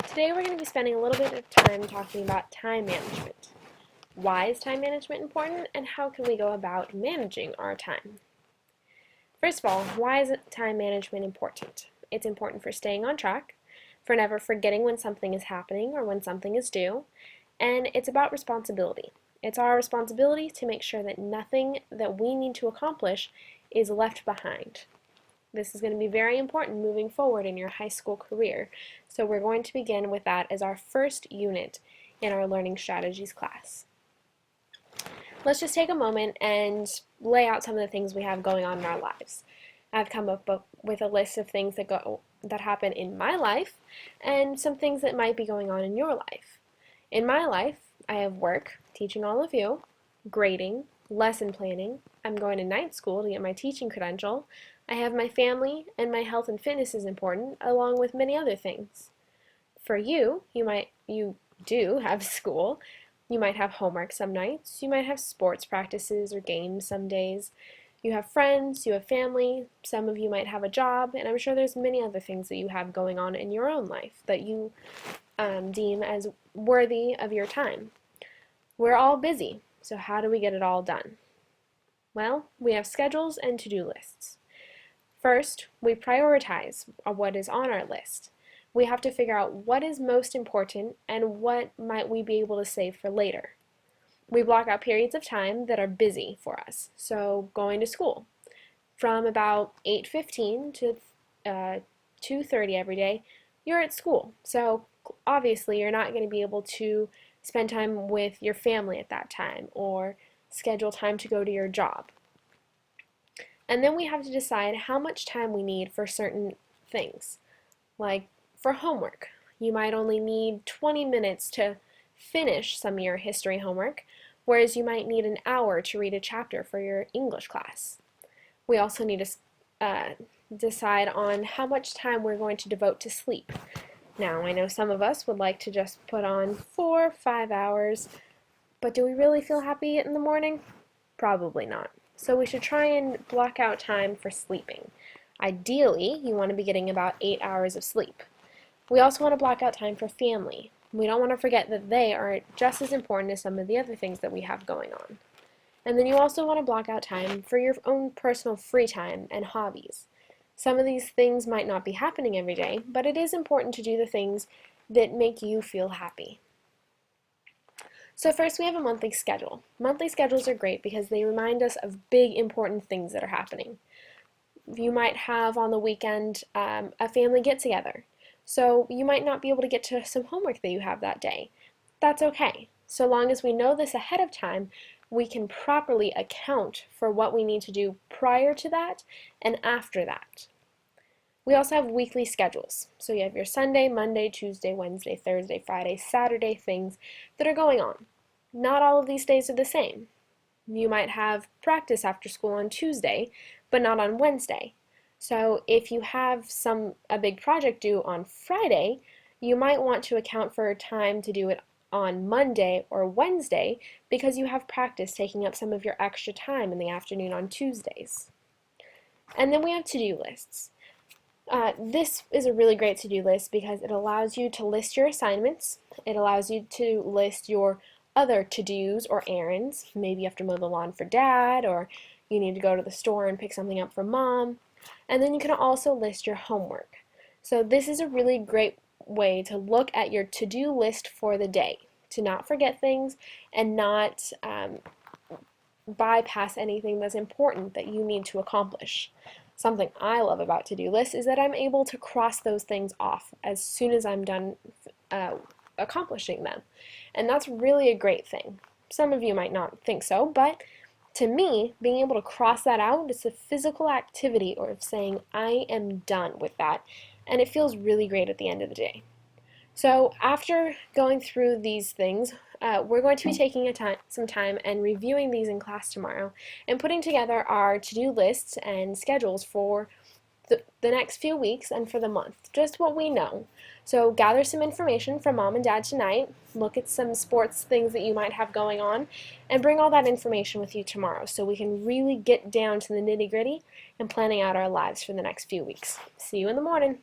Today we're going to be spending a little bit of time talking about time management. Why is time management important, and how can we go about managing our time? First of all, why is time management important? It's important for staying on track, for never forgetting when something is happening or when something is due, and it's about responsibility. It's our responsibility to make sure that nothing that we need to accomplish is left behind. This is going to be very important moving forward in your high school career, so we're going to begin with that as our first unit in our Learning Strategies class. Let's just take a moment and lay out some of the things we have going on in our lives. I've come up with a list of things that happen in my life and some things that might be going on in your life. In my life, I have work, teaching all of you, grading, lesson planning. I'm going to night school to get my teaching credential. I have my family, and my health and fitness is important, along with many other things. For you, you do have school. You might have homework some nights. You might have sports practices or games some days. You have friends, you have family, some of you might have a job, and I'm sure there's many other things that you have going on in your own life that you deem as worthy of your time. We're all busy, so how do we get it all done? Well, we have schedules and to-do lists. First, we prioritize what is on our list. We have to figure out what is most important and what might we be able to save for later. We block out periods of time that are busy for us. So going to school. From about 8:15 to 2:30 every day, you're at school. So obviously you're not going to be able to spend time with your family at that time or schedule time to go to your job. And then we have to decide how much time we need for certain things. Like for homework, you might only need 20 minutes to finish some of your history homework, whereas you might need an hour to read a chapter for your English class. We also need to decide on how much time we're going to devote to sleep. Now, I know some of us would like to just put on 4 or 5 hours, but do we really feel happy in the morning? Probably not. So we should try and block out time for sleeping. Ideally, you want to be getting about 8 hours of sleep. We also want to block out time for family. We don't want to forget that they are just as important as some of the other things that we have going on. And then you also want to block out time for your own personal free time and hobbies. Some of these things might not be happening every day, but it is important to do the things that make you feel happy. So first we have a monthly schedule. Monthly schedules are great because they remind us of big important things that are happening. You might have on the weekend a family get-together. So you might not be able to get to some homework that you have that day. That's okay. So long as we know this ahead of time, we can properly account for what we need to do prior to that and after that. We also have weekly schedules. So you have your Sunday, Monday, Tuesday, Wednesday, Thursday, Friday, Saturday things that are going on. Not all of these days are the same. You might have practice after school on Tuesday, but not on Wednesday. So if you have a big project due on Friday, you might want to account for time to do it on Monday or Wednesday because you have practice taking up some of your extra time in the afternoon on Tuesdays. And then we have to-do lists. This is a really great to-do list because it allows you to list your assignments. It allows you to list your other to-dos or errands. Maybe you have to mow the lawn for Dad, or you need to go to the store and pick something up for Mom. And then you can also list your homework. So this is a really great way to look at your to-do list for the day, to not forget things and not bypass anything that's important that you need to accomplish. Something I love about to-do lists is that I'm able to cross those things off as soon as I'm done accomplishing them. And that's really a great thing. Some of you might not think so, but to me, being able to cross that out is a physical activity or of saying I am done with that, and it feels really great at the end of the day. So after going through these things, we're going to be taking some time and reviewing these in class tomorrow and putting together our to-do lists and schedules for the next few weeks and for the month, just what we know. So gather some information from Mom and Dad tonight, look at some sports things that you might have going on, and bring all that information with you tomorrow so we can really get down to the nitty-gritty and planning out our lives for the next few weeks. See you in the morning.